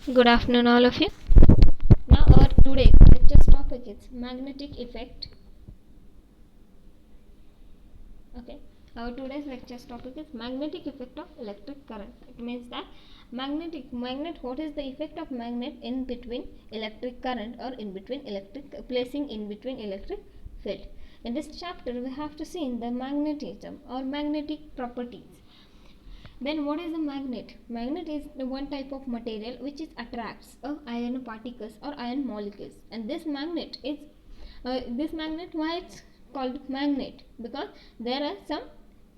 Good afternoon, all of you. Now, our today's lecture's topic is magnetic effect. Okay, our today's lecture's topic is magnetic effect of electric current. It means that magnet. What is the effect of magnet in between electric current or in between electric placing in between electric field? In this chapter, we have to see the magnetism or magnetic properties. Then what is a magnet? Magnet is the one type of material which is attracts iron particles or iron molecules, and this magnet, why it's called magnet? Because there are some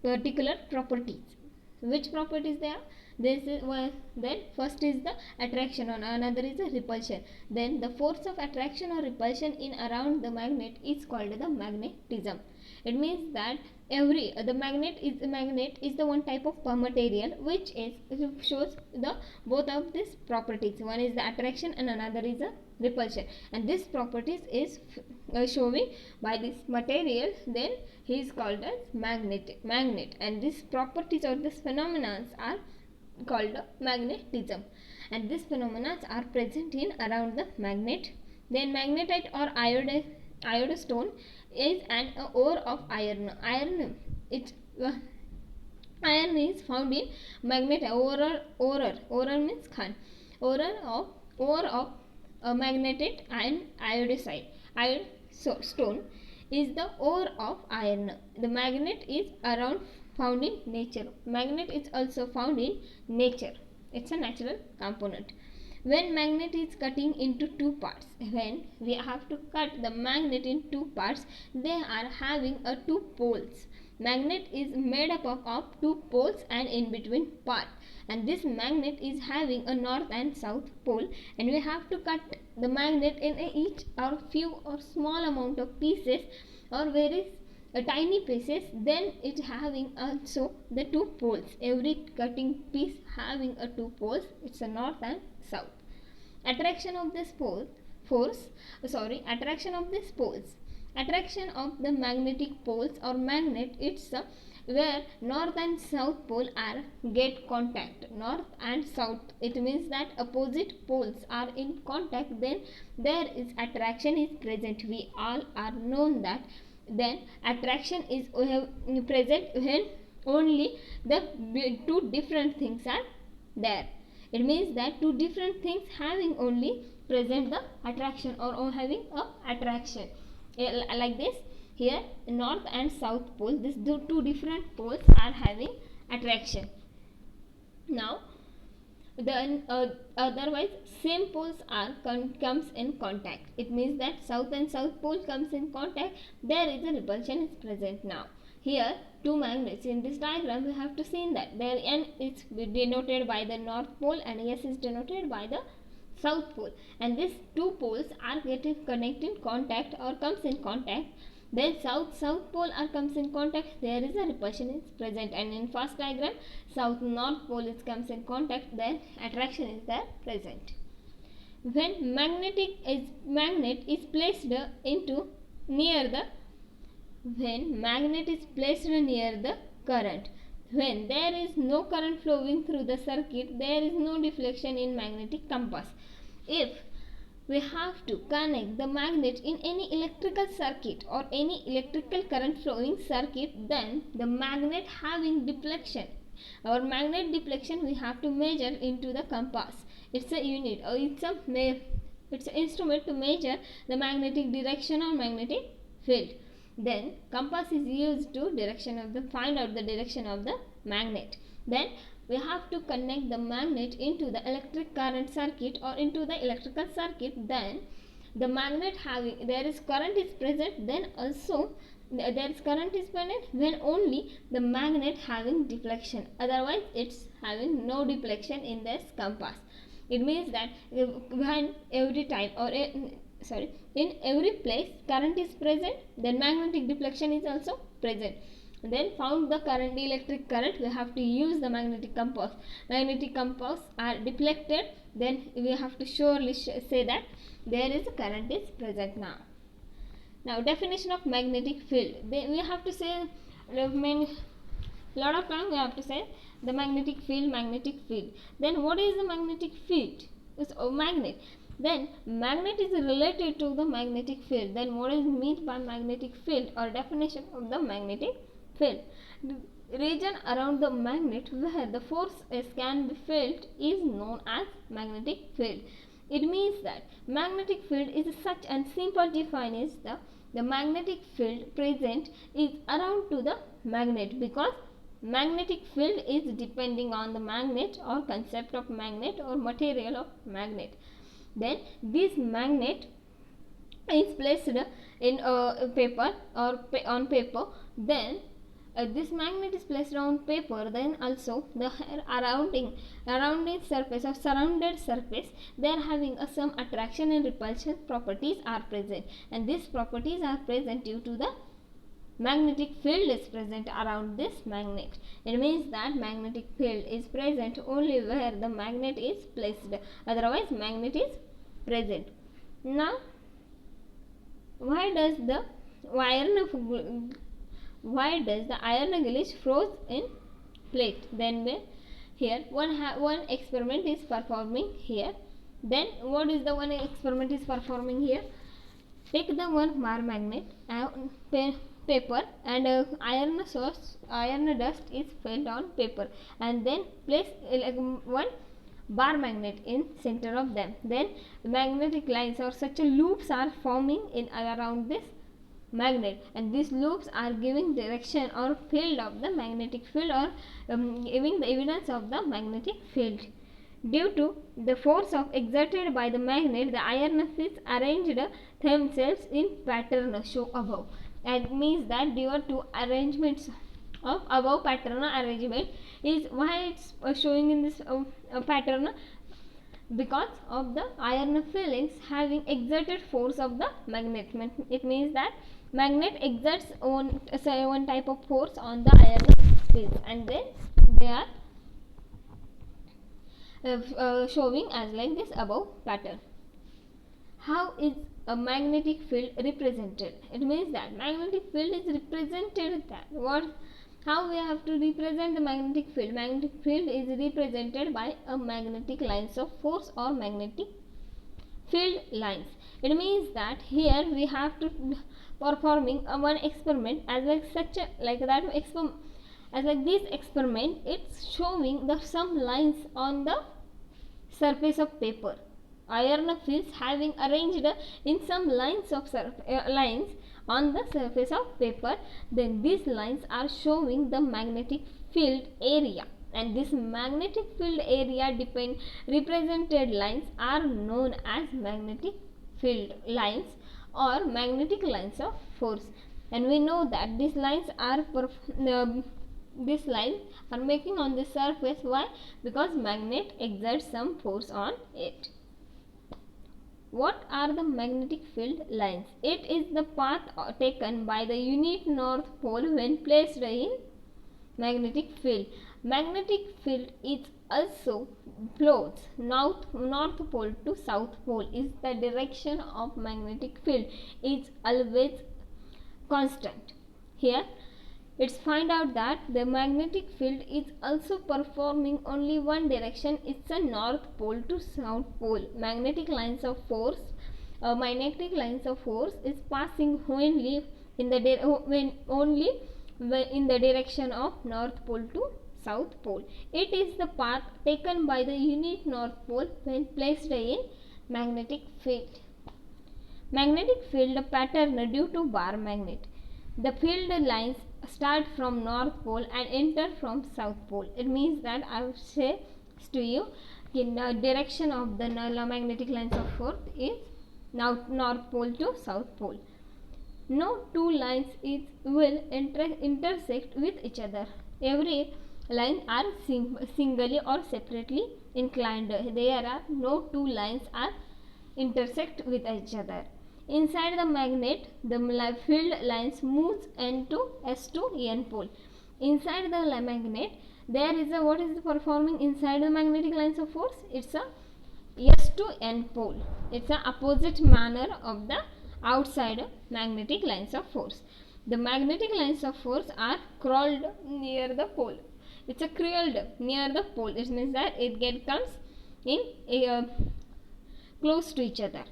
particular properties. Which properties there are? This is one. Then first is the attraction, and another is the repulsion. Then the force of attraction or repulsion in around the magnet is called the magnetism. It means that the magnet is the one type of material which shows the both of these properties. One is the attraction and another is the repulsion, and this properties is showing by this material. Then he is called as magnet, and these properties or these phenomena are called magnetism, and these phenomena are present in around the magnet. Then magnetite or iodostone is an ore of iron. Iron is found in magnetite. Ore means khan. Ore of magnetite and stone is the ore of iron. The magnet is around found in nature. Magnet is also found in nature. It's a natural component. When magnet is cutting into two parts, when we have to cut the magnet in two parts, they are having a two poles. Magnet is made up of two poles and in between part, and this magnet is having a north and south pole, and we have to cut the magnet in each or few or small amount of pieces or very tiny pieces. Then it having also the two poles. Every cutting piece having a two poles. It's a north and south. Attraction of this attraction of the magnetic poles or magnet, it's where north and south pole are get contact. North and south, it means that opposite poles are in contact, then there is attraction is present. We all are known that. Then attraction is present when only the two different things are there. It means that two different things having only present the attraction or having a attraction. Like this, here north and south pole, these two different poles are having attraction. Now then otherwise same poles are comes in contact. It means that south and south pole comes in contact, there is a repulsion is present. Now here two magnets in this diagram, we have to see that there N is denoted by the north pole and S is denoted by the south pole, and these two poles are getting connected contact or comes in contact. Then south pole are comes in contact, there is a repulsion is present, and in first diagram south north pole is comes in contact, then attraction is there present. When magnet is placed into near the when magnet is placed near the current, when there is no current flowing through the circuit, there is no deflection in magnetic compass. If we have to connect the magnet in any electrical circuit or any electrical current flowing circuit, then the magnet having deflection or magnet deflection we have to measure into the compass. It's a unit or it's an instrument to measure the magnetic direction or magnetic field. Then compass is used to find out the direction of the magnet. Then we have to connect the magnet into the electric current circuit or into the electrical circuit. Then the magnet having there is current is present, then also there is current is present when only the magnet having deflection, otherwise it's having no deflection in this compass. It means that when every time or in every place current is present, then magnetic deflection is also present. Then found the current, electric current, we have to use the magnetic compass. Magnetic compass are deflected, then we have to surely say that there is a current is present. Now definition of magnetic field, we have to say lot of time we have to say the magnetic field. Then what is the magnetic field? is a magnet. Then magnet is related to the magnetic field. Then what is meant by magnetic field or definition of the magnetic field? The region around the magnet where the force can be felt is known as magnetic field. It means that magnetic field is such and simple define is the magnetic field present is around to the magnet, because magnetic field is depending on the magnet or concept of magnet or material of magnet. Then this magnet is placed in paper or on paper. Then this magnet is placed on paper. Then also the surrounding surface or surrounded surface, they are having some attraction and repulsion properties are present, and these properties are present due to the magnetic field is present around this magnet. It means that magnetic field is present only where the magnet is placed, otherwise magnet is present. Now why does the iron gills froze in plate? Then here one experiment is performing here. Then what is the one experiment is performing here? Take the one bar magnet, paper, and iron dust is filled on paper, and then place one bar magnet in center of them. Then magnetic lines or such loops are forming in around this magnet, and these loops are giving direction or field of the magnetic field, or giving the evidence of the magnetic field. Due to the force exerted by the magnet, the iron fields arranged themselves in pattern shown above. It means that due to arrangements of above pattern arrangement is why it's showing in this pattern, because of the iron fillings having exerted force of the magnet. It means that magnet exerts one type of force on the iron fields, and then they are showing as like this above pattern. How is a magnetic field represented? It means that magnetic field is represented that how we have to represent the magnetic field? Magnetic field is represented by a magnetic lines of force or magnetic field lines. It means that here we have to performing one experiment as like such a like that experiment, as like this experiment. It's showing the some lines on the surface of paper. Iron fields having arranged in some lines of lines on the surface of paper. Then these lines are showing the magnetic field area, and this magnetic field area represented lines are known as magnetic field lines or magnetic lines of force. And we know that these lines are making on the surface. Why? Because magnet exerts some force on it. What are the magnetic field lines? It is the path taken by the unit north pole when placed in magnetic field. Magnetic field is also flows north pole to south pole. Is the direction of magnetic field is always constant. Here it's find out that the magnetic field is also performing only one direction. It's a north pole to south pole. Magnetic lines of force is passing only in the direction of north pole to south pole. It is the path taken by the unit north pole when placed in magnetic field. Magnetic field pattern due to bar magnet. The field lines start from north pole and enter from south pole. It means that I will say to you in the direction of the magnetic lines of force is now north pole to south pole. No two lines will intersect with each other. Every line are singly or separately inclined. There are no two lines are intersect with each other. Inside the magnet, the field lines moves N to S to N pole. Inside the magnet, there is a what is performing inside the magnetic lines of force? It's a S to N pole. It's a opposite manner of the outside magnetic lines of force. The magnetic lines of force are curled near the pole. It's a curled near the pole. It means that it comes in close to each other.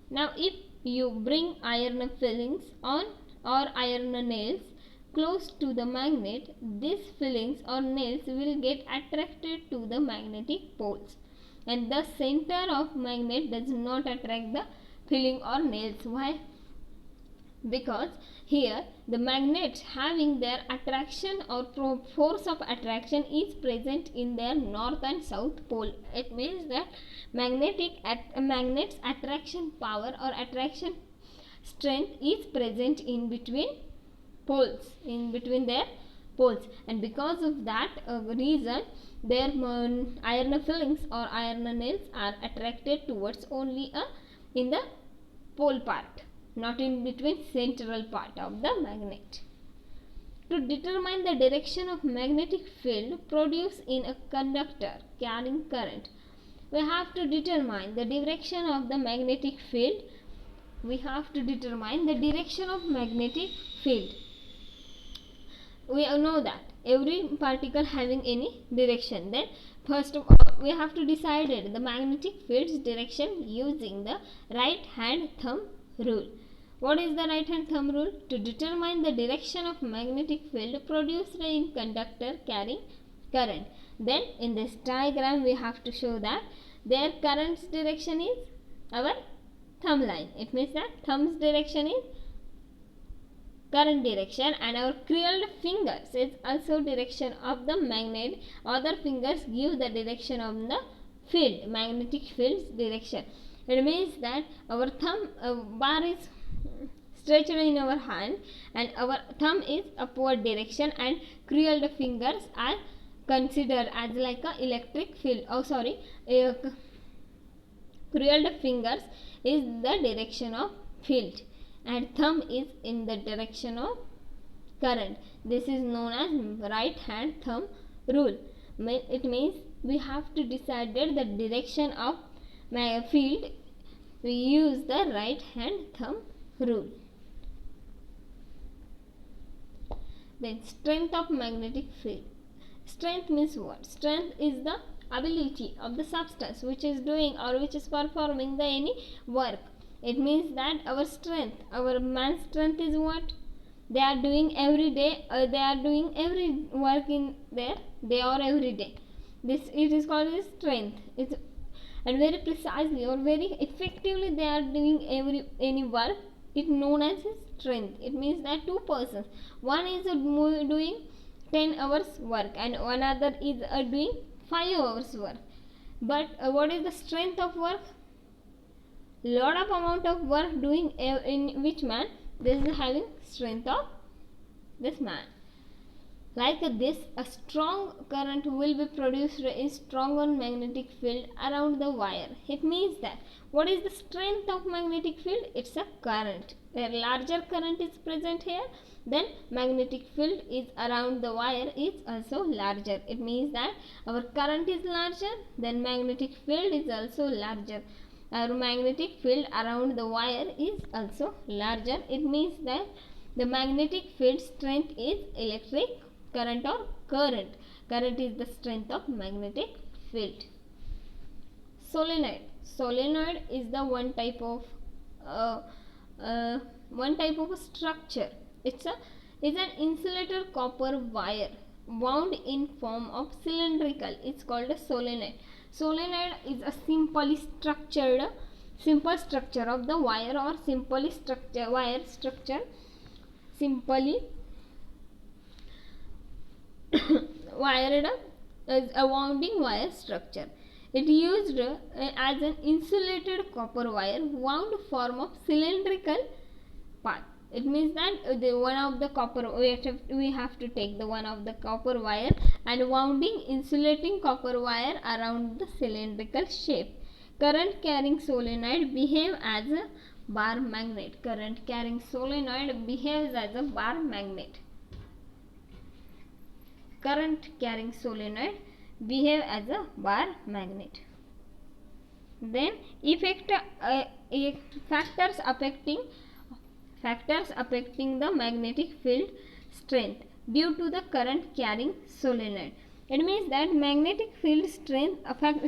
Now if you bring iron fillings on or iron nails close to the magnet, these fillings or nails will get attracted to the magnetic poles, and the center of magnet does not attract the filling or nails. Why? Because here the magnets having their attraction or force of attraction is present in their north and south pole. It means that magnet's attraction power or attraction strength is present in between poles, in between their poles, and because of that reason their iron fillings or iron nails are attracted towards only in the pole part, not in between central part of the magnet. To determine the direction of magnetic field produced in a conductor carrying current, we have to determine the direction of the magnetic field. We have to determine the direction of magnetic field. We know that every particle having any direction. Then first of all we have to decide the magnetic field's direction using the right hand thumb rule. What is the right hand thumb rule? To determine the direction of magnetic field produced in conductor carrying current. Then in this diagram we have to show that their current's direction is our thumb line. It means that thumb's direction is current direction, and our curled fingers is also direction of the magnet. Other fingers give the direction of the field, magnetic field's direction. It means that our thumb bar is stretched in our hand and our thumb is upward direction, and curled fingers are considered as like a electric field. Curled fingers is the direction of field and thumb is in the direction of current. This is known as right hand thumb rule. It means we have to decide the direction of my field. We use the right hand thumb rule. Then strength of magnetic field. Strength means what? Strength is the ability of the substance which is doing or which is performing the any work. It means that our strength, our man's strength is what? They are doing every day, they are doing every work in their day or every day. This it is called as strength. And very precisely or very effectively they are doing any work. It known as strength. It means that two persons, one is doing 10 hours work and one other is doing 5 hours work. But what is the strength of work? Lot of amount of work doing in which man? This is having strength of this man. Like this, a strong current will be produced in stronger magnetic field around the wire. It means that what is the strength of magnetic field? It's a current. Where larger current is present here, then magnetic field is around the wire is also larger. It means that our current is larger, then magnetic field is also larger. Our magnetic field around the wire is also larger. It means that the magnetic field strength is electric current or current. Current is the strength of magnetic field. Solenoid. Solenoid is the one type of structure. It's an insulator copper wire wound in form of cylindrical. It's called a solenoid. Solenoid is a simple structure of the wire or wire structure. Simply wired as a wounding wire structure. It used as an insulated copper wire wound form of cylindrical path. It means that the one of the copper we have to take the one of the copper wire and wounding insulating copper wire around the cylindrical shape. Current carrying solenoid behave as a bar magnet. Current carrying solenoid behaves as a bar magnet. Current carrying solenoid behave as a bar magnet. Then factors affecting the magnetic field strength due to the current carrying solenoid. It means that magnetic field strength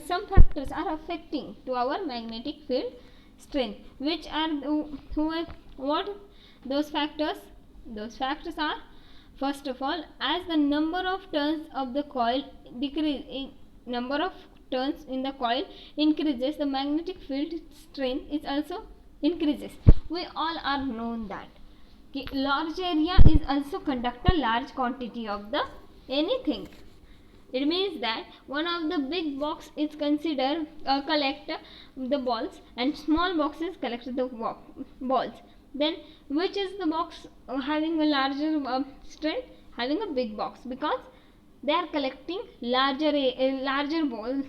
some factors are affecting to our magnetic field strength. Which are what those factors? Those factors are, first of all, as the number of turns of the coil number of turns in the coil increases, the magnetic field strength is also increases. We all are known that large area is also conduct a large quantity of the anything. It means that one of the big box is considered collect the balls and small boxes collect the balls. Then which is the box having a larger strength? Having a big box, because they are collecting larger balls,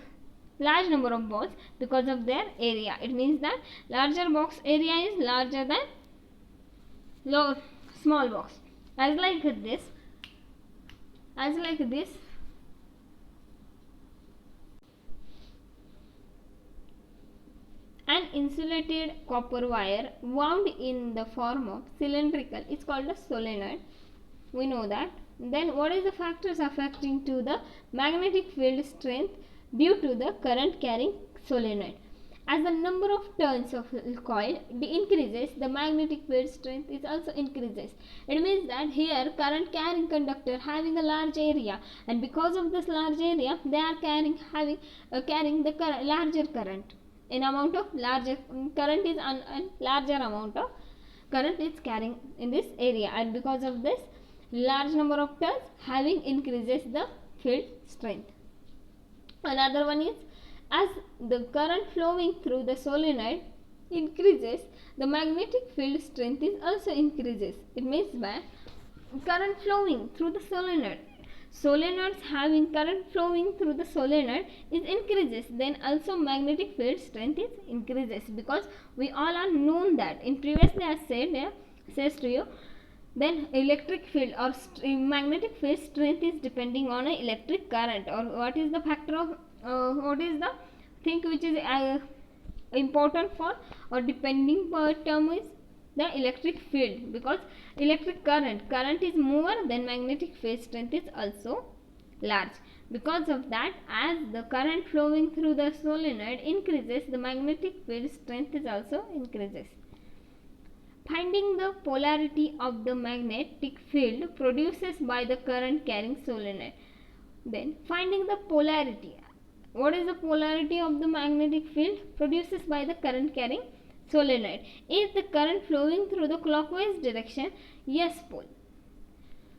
large number of balls because of their area. It means that larger box area is larger than small box. As like this, an insulated copper wire wound in the form of cylindrical is called a solenoid. We know that. Then what is the factors affecting to the magnetic field strength due to the current carrying solenoid? As the number of turns of coil increases, the magnetic field strength is also increases. It means that here current carrying conductor having a large area, and because of this large area they are carrying the larger current. In amount of larger current is larger amount of current is carrying in this area, and because of this large number of turns having increases the field strength. Another one is, as the current flowing through the solenoid increases, the magnetic field strength is also increases. It means that current flowing through the solenoids having current flowing through the solenoid is increases, then also magnetic field strength is increases, because we all are known that in previously I says to you, then electric field or magnetic field strength is depending on an electric current, or what is the factor of what is the thing which is important for or depending term is the electric field, because electric current is more, then magnetic field strength is also large. Because of that, as the current flowing through the solenoid increases, the magnetic field strength is also increases. Finding the polarity of the magnetic field produces by the current carrying solenoid. Then finding the polarity. What is the polarity of the magnetic field? Produces by the current carrying solenoid. Is the current flowing through the clockwise direction? Yes pole.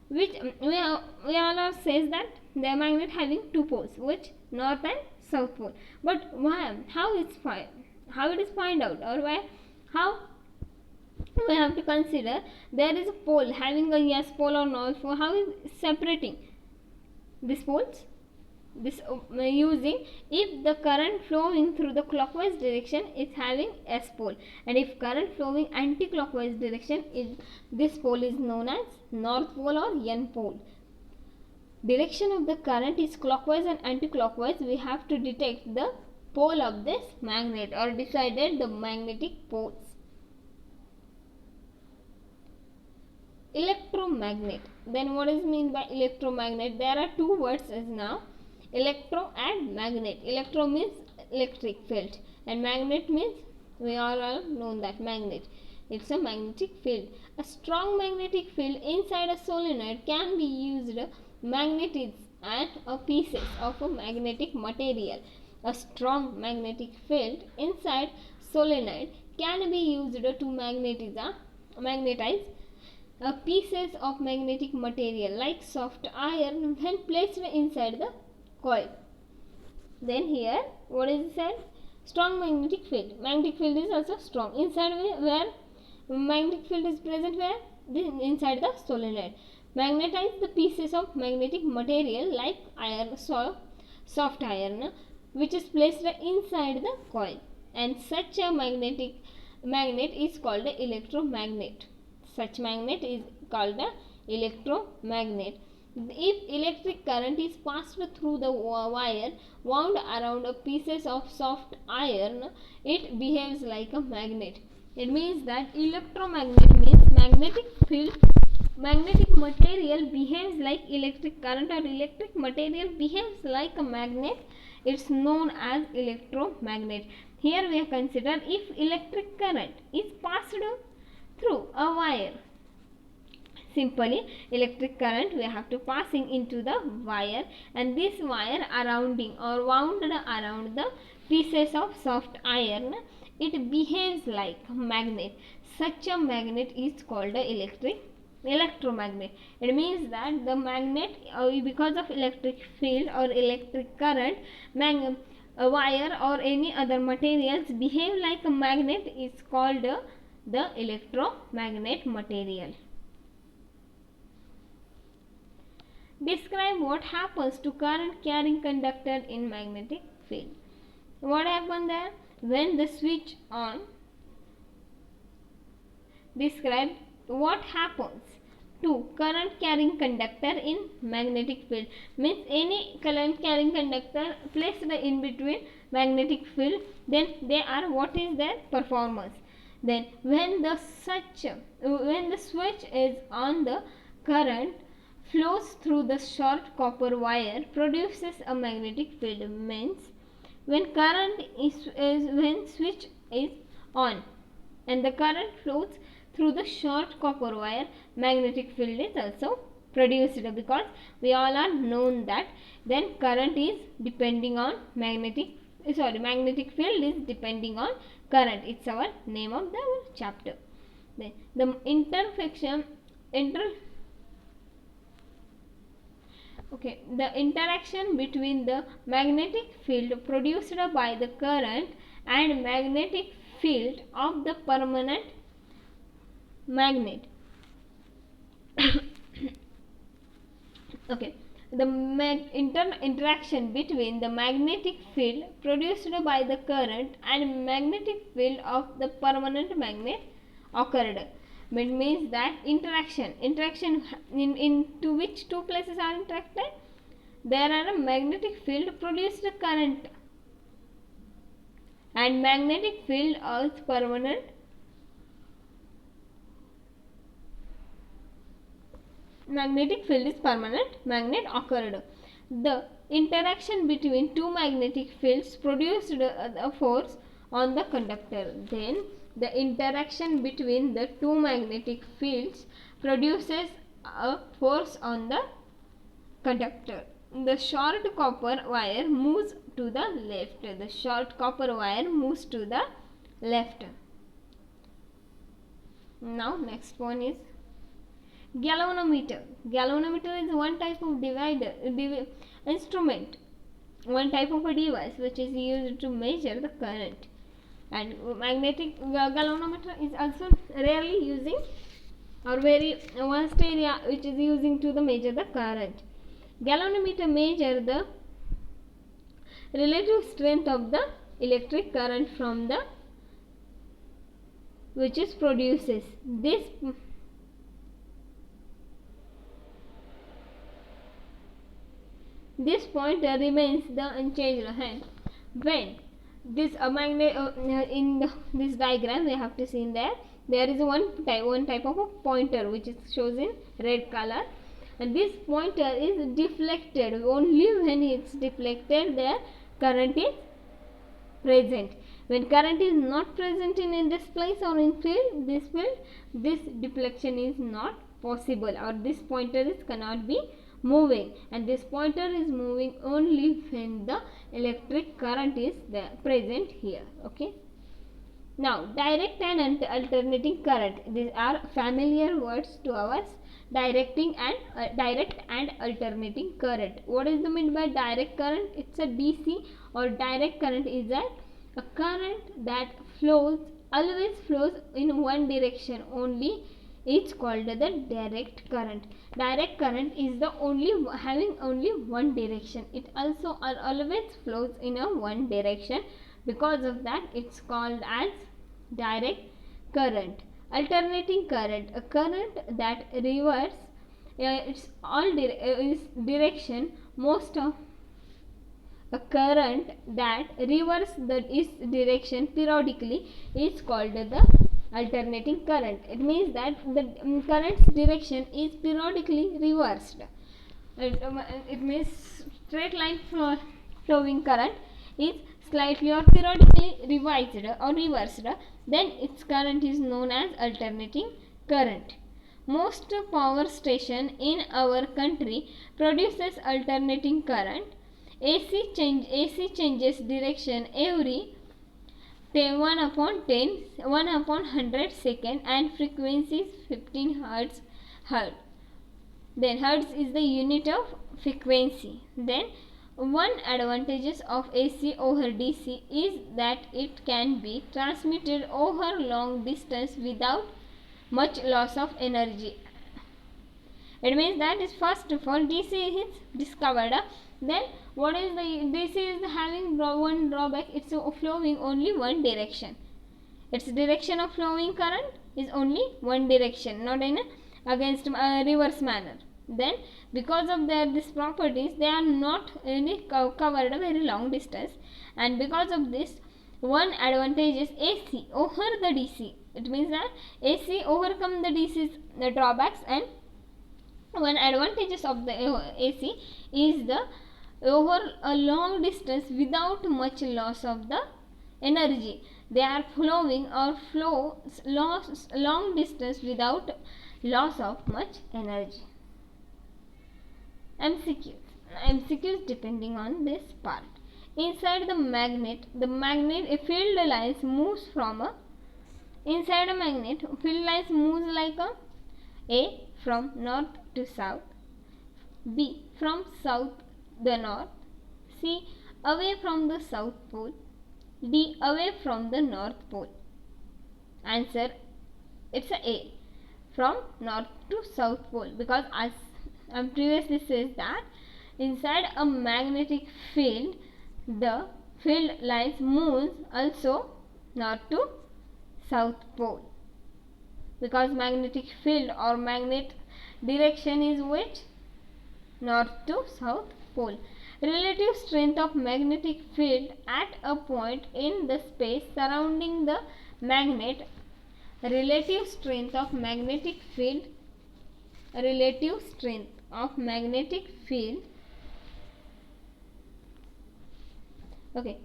Which we all says that the magnet having two poles, which north and south pole. But why? How it is find out, or why? How? We have to consider there is a pole having a yes pole or north pole. How is separating these poles? This using, if the current flowing through the clockwise direction is having S pole, and if current flowing anti-clockwise direction is, this pole is known as north pole or N pole. Direction of the current is clockwise and anti-clockwise. We have to detect the pole of this magnet or decided the magnetic poles. Electromagnet. Then what is mean by electromagnet? There are two words as now. Electro and magnet. Electro means electric field, and magnet means we are all known that magnet. It's a magnetic field. A strong magnetic field inside a solenoid can be used magnets and pieces of a magnetic material. A strong magnetic field inside solenoid can be used to magnetize pieces of magnetic material like soft iron when placed inside the coil. Then here what is said? Strong magnetic field. Magnetic field is also strong. Inside where magnetic field is present, where? Inside the solenoid. Magnetize the pieces of magnetic material like iron, soft iron, which is placed inside the coil, and such a magnet is called an electromagnet. Such magnet is called an electromagnet. If electric current is passed through the wire wound around pieces of soft iron, it behaves like a magnet. It means that electromagnet means magnetic field magnetic material behaves like electric current, or electric material behaves like a magnet, it's known as electromagnet. Here we consider if electric current is passed through a wire. Simply, electric current we have to passing into the wire, and this wire surrounding or wound around the pieces of soft iron, it behaves like magnet. Such a magnet is called a electromagnet. It means that the magnet, because of electric field or electric current, a wire or any other materials behave like a magnet is called the electromagnet material. Describe what happens to current carrying conductor in magnetic field. What happened there? When the switch on, describe what happens to current carrying conductor in magnetic field. Means any current carrying conductor placed in between magnetic field, then they are, what is their performance? Then when the switch is on, the current flows through the short copper wire, produces a magnetic field. Means when current when switch is on and the current flows through the short copper wire, magnetic field is also produced, because we all are known that then current is depending on magnetic field is depending on current. It's our name of the chapter. Then the the interaction between the magnetic field produced by the current and magnetic field of the permanent magnet. The interaction between the magnetic field produced by the current and magnetic field of the permanent magnet occurred. It means that interaction into which two places are interacted? There are a magnetic field produced current and magnetic field of permanent magnetic field is permanent magnet occurred. The interaction between two magnetic fields produced a force on the conductor. Then the interaction between the two magnetic fields produces a force on the conductor. The short copper wire moves to the left. The short copper wire moves to the left. Now next one is galvanometer. Galvanometer is one type of instrument, one type of a device which is used to measure the current. And magnetic galvanometer is also rarely using, or very vast area which is using to the measure the current. Galvanometer measure the relative strength of the electric current from the which is produces. This pointer remains the unchanged hand. When this magnet in this diagram we have to see in there is one type of a pointer which is shows in red color, and this pointer is deflected. Only when it's deflected their current is present. When current is not present in this place or in this field, this deflection is not possible, or this pointer cannot be moving, and this pointer is moving only when the electric current is there present here. Okay. Now direct and alternating current, these are familiar words to us. Direct and alternating current. What is the mean by direct current? It's a DC, or direct current is a current that always flows in one direction only. It's called the direct current. Direct current is the having only one direction. It also always flows in a one direction. Because of that, it's called as direct current. Alternating current, a current that reverses its direction. Most of a current that reverses its direction periodically is called the alternating current. It means that the current's direction is periodically reversed. It means straight line flowing current is slightly or periodically revised or reversed, then its current is known as alternating current. Most power station in our country produces alternating current. AC changes direction every 1/100 second and frequency is 15 hertz. Then hertz is the unit of frequency. Then one advantages of AC over DC is that it can be transmitted over long distance without much loss of energy. It means that is first of all DC is discovered. Then what is the DC is having one drawback, it's flowing only one direction. Its direction of flowing current is only one direction, not in against reverse manner. Then because of these properties they are not really covered a very long distance, and because of this one advantage is AC over the DC. It means that AC overcome the DC's drawbacks, and one advantages of the AC is the over a long distance without much loss of the energy. They are flowing or flow long distance without loss of much energy. MCQs depending on this part. Inside the magnet a field lines moves from a inside a magnet field lines moves like a from north to south, B from south the north, C away from the south pole, D away from the north pole. Answer, it's A, from north to south pole, because as I previously says that inside a magnetic field the field lines moves also north to south pole, because magnetic field or magnet direction is which? North to south pole. Relative strength of magnetic field at a point in the space surrounding the magnet. Relative strength of magnetic field. Relative strength of magnetic field. Okay,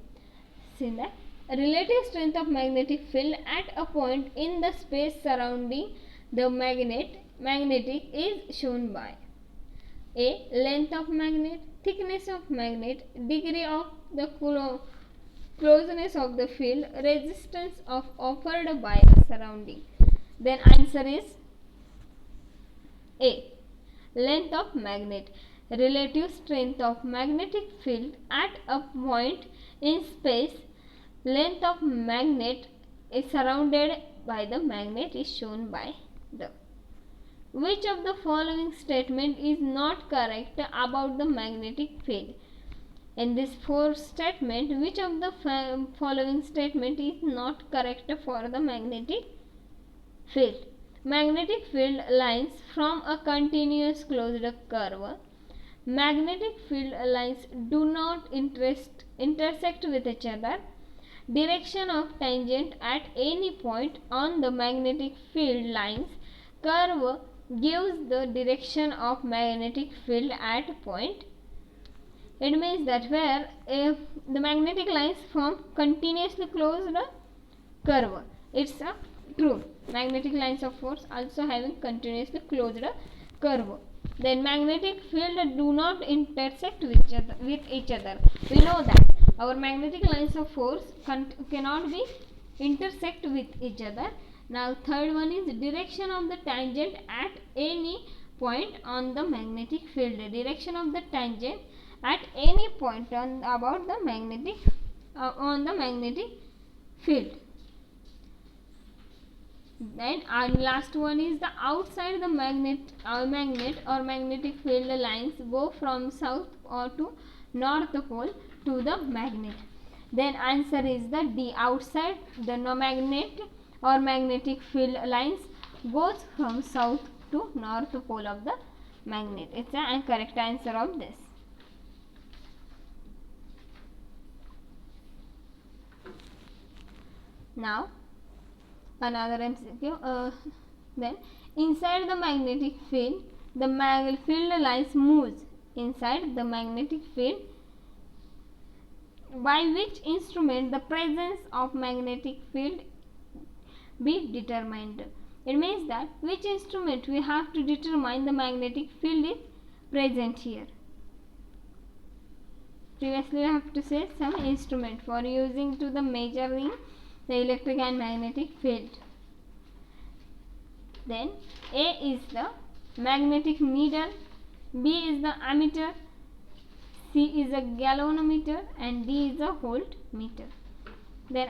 see that relative strength of magnetic field at a point in the space surrounding the magnetic is shown by A. Length of magnet, thickness of magnet, degree of the closeness of the field, resistance of offered by a surrounding. Then answer is A. Length of magnet. Relative strength of magnetic field at a point in space. Length of magnet is surrounded by the magnet is shown by the. Which of the following statement is not correct about the magnetic field? In this fourth statement, which of the following statement is not correct for the magnetic field? Magnetic field lines from a continuous closed curve. Magnetic field lines do not intersect with each other. Direction of tangent at any point on the magnetic field lines curve gives the direction of magnetic field at point. It means that where if the magnetic lines form continuously closed curve, it's a true. Magnetic lines of force also having continuously closed curve. Then magnetic field do not intersect with each other. We know that our magnetic lines of force cannot be intersect with each other. Now third one is direction of the tangent at any point on the magnetic field. Direction of the tangent at any point on about the magnetic on the magnetic field. Then our last one is the outside the magnet or magnetic field lines go from south or to north pole to the magnet. Then answer is the D. Outside the magnet or magnetic field lines goes from south to north pole of the magnet. It's a correct answer of this. Now Another MCQ. Then inside the magnetic field, the field lines moves inside the magnetic field. By which instrument the presence of magnetic field be determined? It means that which instrument we have to determine the magnetic field is present here. Previously we have to say some instrument for using to the measuring the electric and magnetic field. Then A is the magnetic needle, B is the ammeter, C is a galvanometer, and D is a voltmeter. Then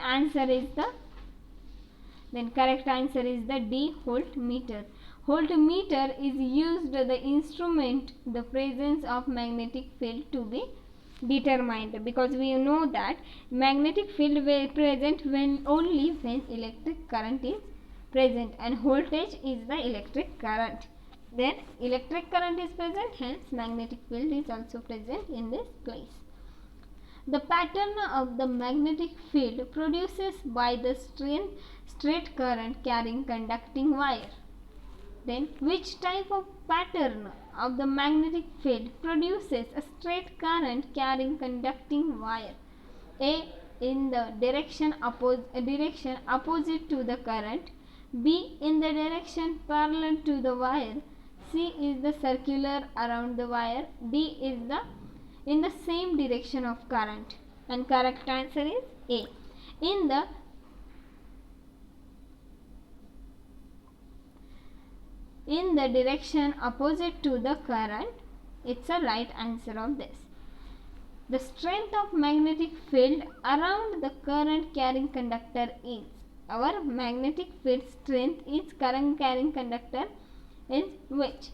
correct answer is the D, voltmeter. Voltmeter is used the instrument the presence of magnetic field to be determined, because we know that magnetic field will present only when electric current is present, and voltage is the electric current. Then electric current is present, hence magnetic field is also present in this place. The pattern of the magnetic field produces by the straight current carrying conducting wire. Then which type of pattern of the magnetic field produces a straight current carrying conducting wire? A, in the direction opposite to the current, B, in the direction parallel to the wire, C is the circular around the wire, D is in the same direction of current. And correct answer is A, in the direction opposite to the current. It's a right answer of this. The strength of magnetic field around the current carrying conductor is, our magnetic field strength is current carrying conductor is which?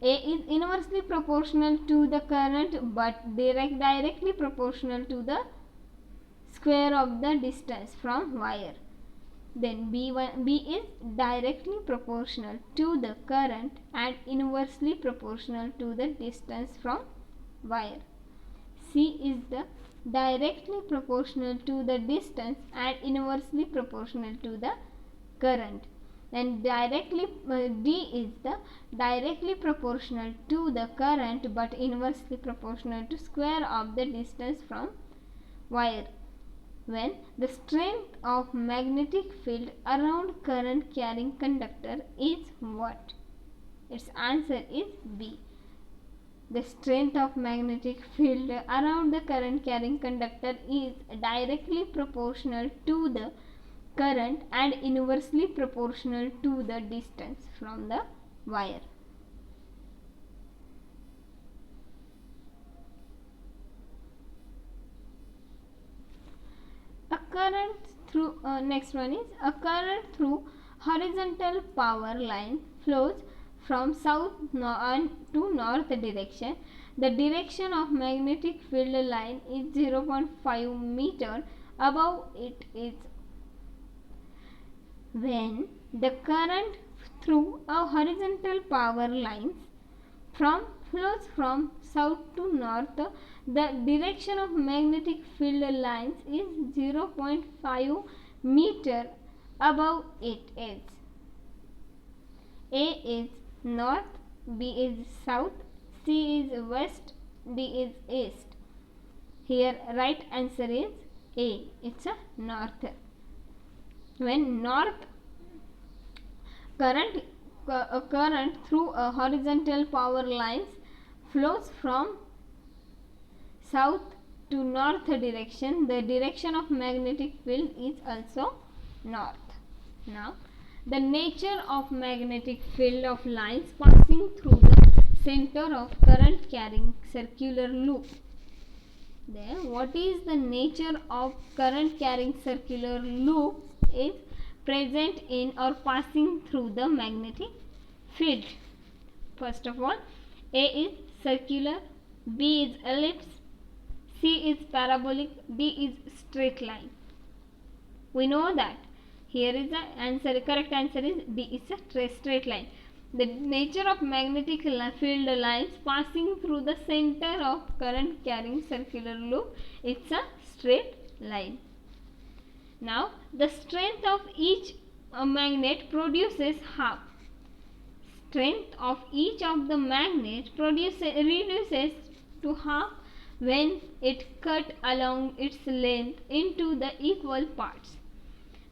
A is inversely proportional to the current but directly proportional to the square of the distance from wire. Then B is directly proportional to the current and inversely proportional to the distance from wire. C is the directly proportional to the distance and inversely proportional to the current. And D is the directly proportional to the current but inversely proportional to square of the distance from wire. When the strength of magnetic field around current carrying conductor is what? Its answer is B. The strength of magnetic field around the current carrying conductor is directly proportional to the current and inversely proportional to the distance from the wire. A current through next one is a current through horizontal power line flows from south to north direction. The direction of magnetic field line is 0.5 meter above it is. When the current through a horizontal power lines flows from south to north, the direction of magnetic field lines is 0.5 meter above it is. A is north, B is south, C is west, D is east. Here right answer is A. It's a north. When north current through a horizontal power lines flows from south to north direction, the direction of magnetic field is also north. Now, the nature of magnetic field of lines passing through the center of current carrying circular loop. Then, what is the nature of current carrying circular loop is present in or passing through the magnetic field? First of all, A is circular, B is ellipse, C is parabolic, D is straight line. We know that here is the answer. Correct answer is D is a straight line. The nature of magnetic field lines passing through the center of current carrying circular loop, it's a straight line. Now, the strength of each a magnet produces half. Strength of each of the magnet reduces to half when it cut along its length into the equal parts.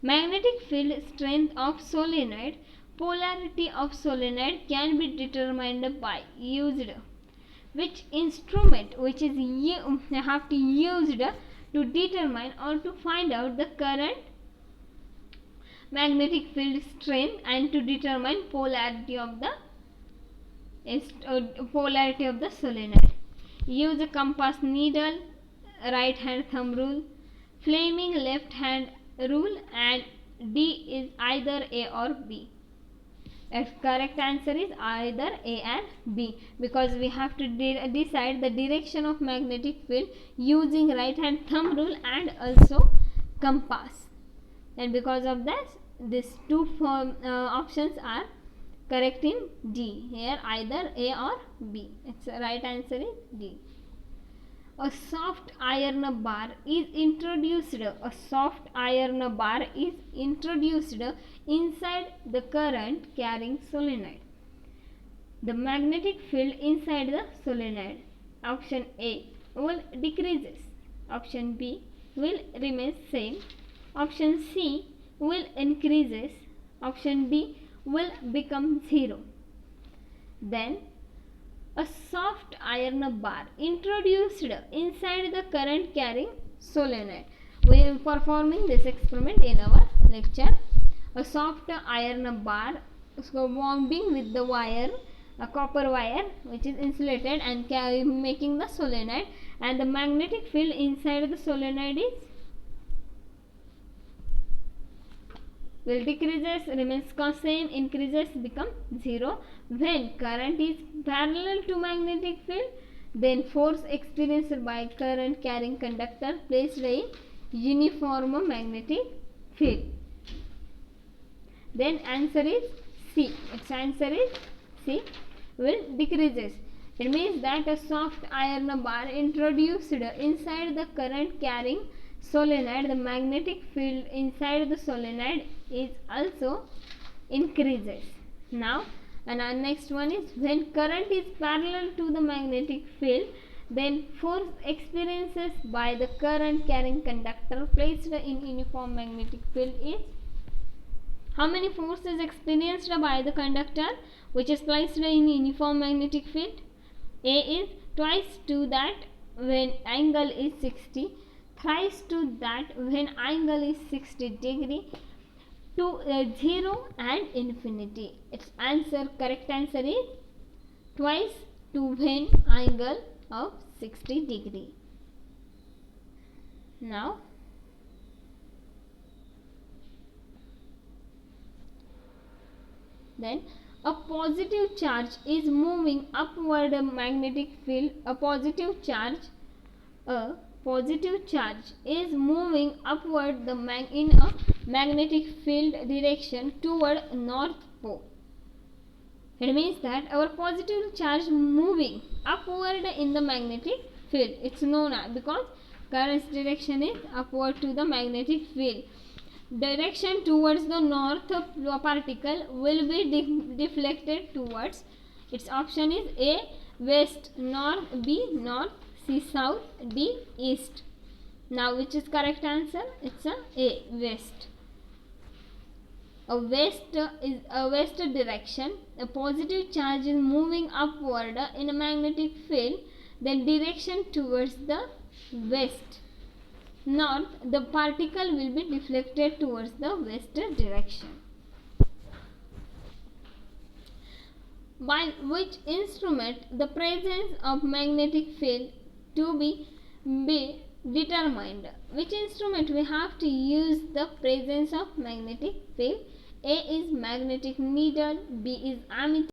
Magnetic field strength of solenoid. Polarity of solenoid can be determined by used which instrument which is have to used to determine or to find out the current, magnetic field strength, and to determine polarity of the solenoid. Use a compass needle, right hand thumb rule, Fleming left hand rule, and D is either A or B. The correct answer is either A and B, because we have to decide the direction of magnetic field using right hand thumb rule and also compass. And because of that, these two options are correct in D. Here either A or B. Its right answer is D. A soft iron bar is introduced. A soft iron bar is introduced inside the current carrying solenoid. The magnetic field inside the solenoid, option A, will decreases. Option B will remain same. Option C will increases. Option D will become 0. Then a soft iron bar introduced inside the current carrying solenoid. We are performing this experiment in our lecture. A soft iron bar wounding with the wire, a copper wire which is insulated and making the solenoid, and the magnetic field inside the solenoid is will decreases, remains same, increases, become 0. When current is parallel to magnetic field, then force experienced by current carrying conductor placed in uniform magnetic field. Then answer is C. Its answer is C, will decreases. It means that a soft iron bar introduced inside the current carrying solenoid, the magnetic field inside the solenoid is also increases. Now, and our next one is when current is parallel to the magnetic field, then force experiences by the current carrying conductor placed in uniform magnetic field is, how many forces experienced by the conductor which is placed in uniform magnetic field? A is twice to that when angle is 60, thrice to that when angle is 60 degree, to 0 and infinity. Its answer, correct answer is twice to when angle of 60 degree. Now then a positive charge is moving upward a magnetic field. A positive charge is moving upward in a magnetic field direction toward North Pole. It means that our positive charge moving upward in the magnetic field. It's known as, because current's direction is upward to the magnetic field. Direction towards the north particle will be deflected towards. Its option is A, west, north, B, north, C, south, D, east. Now which is correct answer? It's A, west. A west is a west direction. A positive charge is moving upward in a magnetic field, then direction towards the west. North, the particle will be deflected towards the west direction. By which instrument the presence of magnetic field to be determined? Which instrument we have to use the presence of magnetic field? A is magnetic needle, B is ammeter,